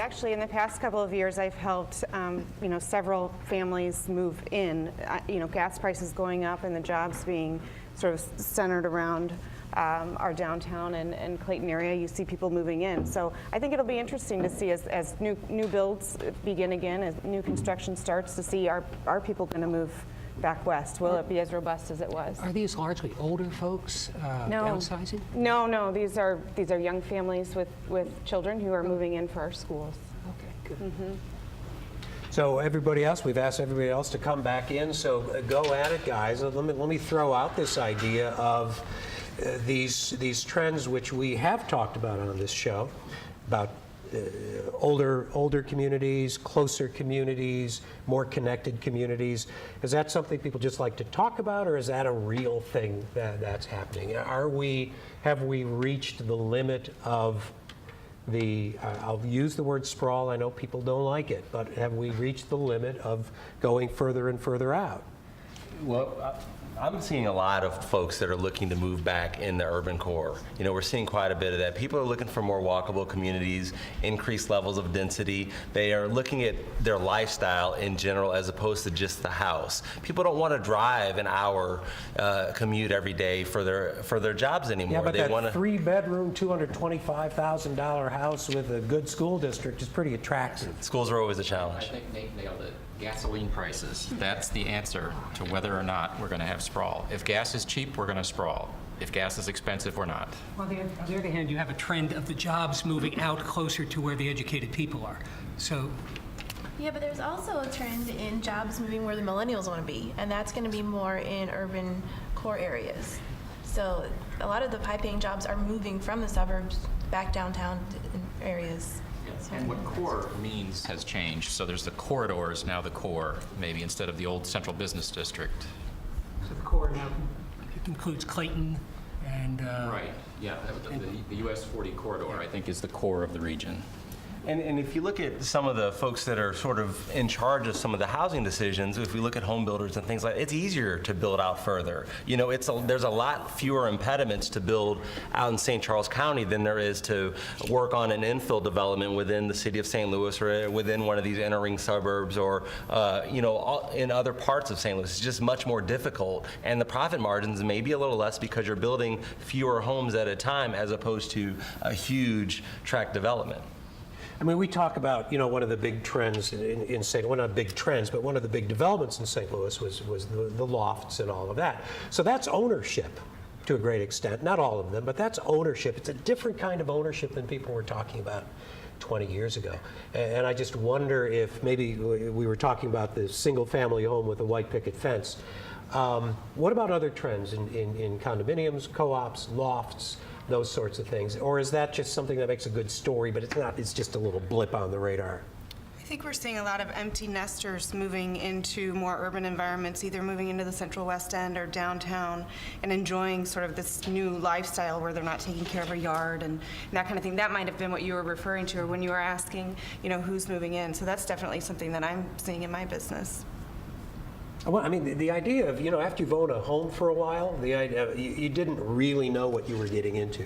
Actually, in the past couple of years, I've helped, several families move in. Gas prices going up and the jobs being sort of centered around our downtown and Clayton area. You see people moving in. So I think it'll be interesting to see as new builds begin again, as new construction starts, to see are people going to move back west? Will it be as robust as it was? Are these largely older folks downsizing? No. These are young families with children who are moving in for our schools. Okay, good. Mm-hmm. So everybody else, we've asked everybody else to come back in. So go at it, guys. Let me throw out this idea of these trends which we have talked about on this show, about older communities, closer communities, more connected communities. Is that something people just like to talk about, or is that a real thing that's happening? Have we reached the limit of I'll use the word sprawl, I know people don't like it, but have we reached the limit of going further and further out? Well, I'm seeing a lot of folks that are looking to move back in the urban core. We're seeing quite a bit of that. People are looking for more walkable communities, increased levels of density. They are looking at their lifestyle in general as opposed to just the house. People don't want to drive an hour commute every day for their jobs anymore. Yeah, but they that 3-bedroom, $225,000 house with a good school district is pretty attractive. Schools are always a challenge. I think Nate nailed it. Gasoline prices. That's the answer to whether or not we're going to have sprawl. If gas is cheap, we're going to sprawl. If gas is expensive, we're not. On the other hand, you have a trend of the jobs moving out closer to where the educated people are. So, yeah, but there's also a trend in jobs moving where the millennials want to be, and that's going to be more in urban core areas. So a lot of the high-paying jobs are moving from the suburbs back downtown areas. And what core means has changed. So there's the corridors, now the core, maybe instead of the old central business district. so the core now includes Clayton and... Right, yeah. The US 40 corridor, I think, is the core of the region. And if you look at some of the folks that are sort of in charge of some of the housing decisions, if we look at home builders and things like that, it's easier to build out further. There's a lot fewer impediments to build out in St. Charles County than there is to work on an infill development within the city of St. Louis or within one of these inner ring suburbs or, in other parts of St. Louis. It's just much more difficult. And the profit margins may be a little less because you're building fewer homes at a time as opposed to a huge tract development. I mean, we talk about, one of the big trends in St. Well, not big trends, but one of the big developments in St. Louis was the lofts and all of that. So that's ownership to a great extent. Not all of them, but that's ownership. It's a different kind of ownership than people were talking about 20 years ago. And I just wonder if maybe we were talking about the single-family home with a white picket fence. What about other trends in condominiums, co-ops, lofts, those sorts of things? Or is that just something that makes a good story, but it's not, it's just a little blip on the radar? I think we're seeing a lot of empty nesters moving into more urban environments, either moving into the Central West End or downtown and enjoying sort of this new lifestyle where they're not taking care of a yard and that kind of thing. That might have been what you were referring to or when you were asking, who's moving in. So that's definitely something that I'm seeing in my business. Well, I mean, the idea of, after you've owned a home for a while, the idea you didn't really know what you were getting into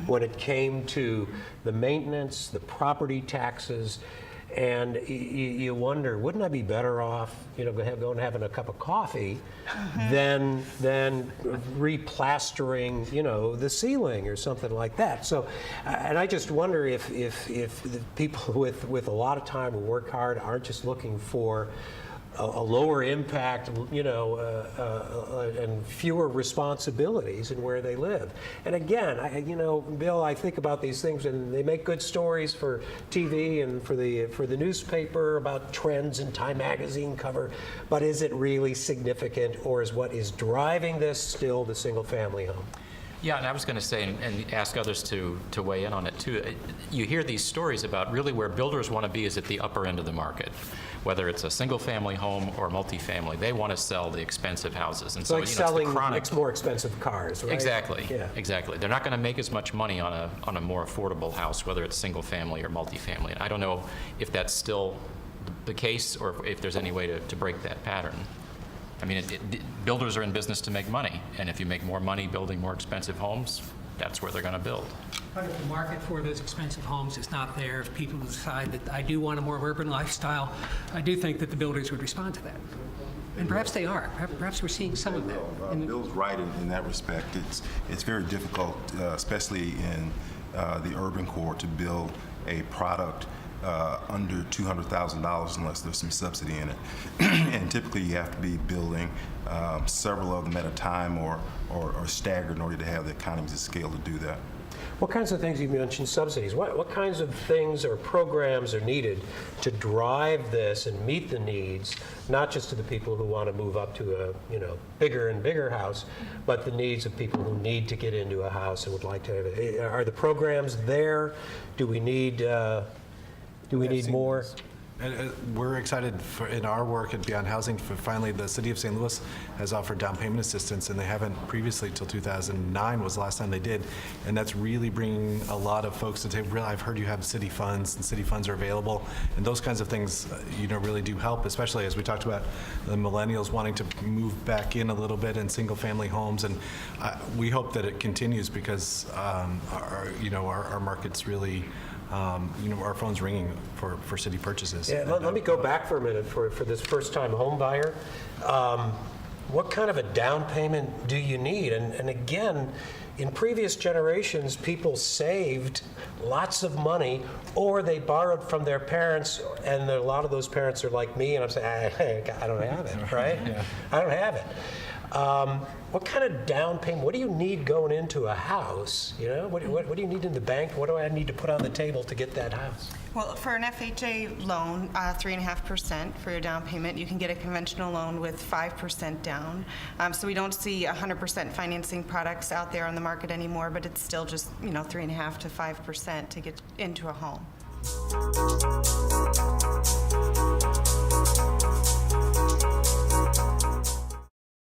when it came to the maintenance, the property taxes, and you wonder, wouldn't I be better off, going and having a cup of coffee than replastering, the ceiling or something like that. So, and I just wonder if the people with a lot of time who work hard aren't just looking for a lower impact, and fewer responsibilities in where they live. And again, Bill, I think about these things, and they make good stories for TV and for the newspaper about trends and Time Magazine cover. But is it really significant, or is what is driving this still the single-family home? Yeah, and I was going to say, and ask others to weigh in on it too. You hear these stories about really where builders want to be is at the upper end of the market, whether it's a single-family home or multifamily. They want to sell the expensive houses, and It's like selling chronic more expensive cars, right? Exactly. Yeah. Exactly. They're not going to make as much money on a more affordable house, whether it's single-family or multifamily. And I don't know if that's still the case or if there's any way to break that pattern. I mean, builders are in business to make money, and if you make more money building more expensive homes, that's where they're going to build. But if the market for those expensive homes is not there, if people decide that I do want a more urban lifestyle, I do think that the builders would respond to that. And perhaps they are. Perhaps we're seeing some of that. Bill's right in that respect. It's very difficult, especially in the urban core, to build a product under $200,000 unless there's some subsidy in it. And typically you have to be building several of them at a time or staggered in order to have the economies of scale to do that. What kinds of things, you mentioned subsidies, what kinds of things or programs are needed to drive this and meet the needs, not just to the people who want to move up to a bigger and bigger house, but the needs of people who need to get into a house and would like to have it? Are the programs there? Do we need more? And we're excited in our work at Beyond Housing, finally the City of St. Louis has offered down payment assistance, and they haven't previously till 2009 was the last time they did. And that's really bringing a lot of folks to table. Really, I've heard you have city funds, and city funds are available. And those kinds of things, really do help, especially as we talked about the millennials wanting to move back in a little bit in single-family homes. And we hope that it continues because our market's really our phone's ringing for city purchases. Yeah, let me go back for a minute for this first-time home buyer. What kind of a down payment do you need? And again, in previous generations, people saved lots of money, or they borrowed from their parents, and a lot of those parents are like me, and I'm saying, I don't have it, right? Yeah. I don't have it. What kind of down payment, what do you need going into a house? What do you need in the bank? What do I need to put on the table to get that house? Well, for an FHA loan, 3.5% for your down payment. You can get a conventional loan with 5% down. So we don't see 100% financing products out there on the market anymore, but it's still just 3.5% to 5% to get into a home.